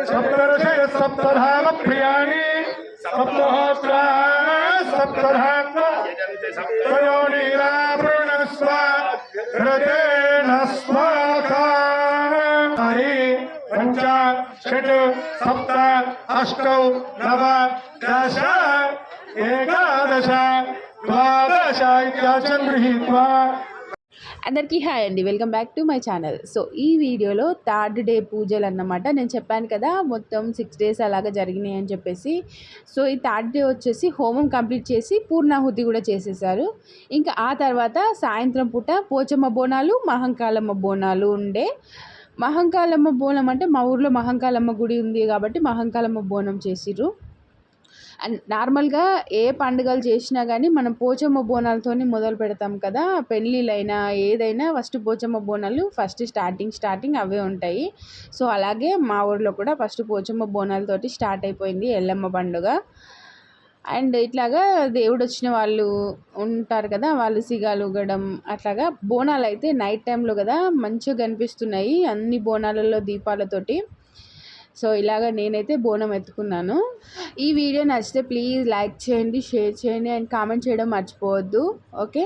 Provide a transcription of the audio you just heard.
सप्तर्षय सप्तधाम प्रियाणि सप्तहोत्रा सप्तधाम तयोनिरावृणस्व हृदेन स्वाहा हरि पंच षट् सप्त अष्टौ नव दश एकादश द्वादश इत्याचं गृहीत्वा అందరికీ హాయ్ అండి, welcome back to my channel. So ఈ వీడియోలో థర్డ్ డే పూజలు అన్నమాట. నేను చెప్పాను కదా మొత్తం 6 days అలాగా జరిగినాయి అని చెప్పేసి. సో ఈ థర్డ్ డే వచ్చేసి హోమం కంప్లీట్ చేసి పూర్ణాహుతి కూడా చేసేసారు. ఇంకా ఆ తర్వాత సాయంత్రం పూట పోచమ్మ బోనాలు, మహంకాళమ్మ బోనాలు ఉండే. మహంకాళమ్మ బోనం అంటే మా ఊర్లో మహంకాళమ్మ గుడి ఉంది కాబట్టి మహంకాళమ్మ బోనం చేసిర్రు. అండ్ నార్మల్గా ఏ పండుగలు చేసినా కానీ మనం పోచమ్మ బోనాలతో మొదలు పెడతాం కదా. పెళ్ళిళ్ళైనా ఏదైనా first Pochamma Bonalu first starting అవే ఉంటాయి. సో అలాగే మా ఊర్లో కూడా ఫస్ట్ పోచమ్మ బోనాలతోటి స్టార్ట్ అయిపోయింది ఎల్లమ్మ పండుగ. అండ్ ఇట్లాగా దేవుడు వచ్చిన వాళ్ళు ఉంటారు కదా, వాళ్ళు సిగాలు ఊగడం అట్లాగా. బోనాలు అయితే నైట్ టైంలో కదా మంచిగా కనిపిస్తున్నాయి అన్ని బోనాలలో దీపాలతోటి. సో ఇలాగ నేనైతే బోనం ఎత్తుకున్నాను. ఈ వీడియో నచ్చితే ప్లీజ్ లైక్ చేయండి, షేర్ చేయండి అండ్ కామెంట్ చేయడం మర్చిపోవద్దు. ఓకే.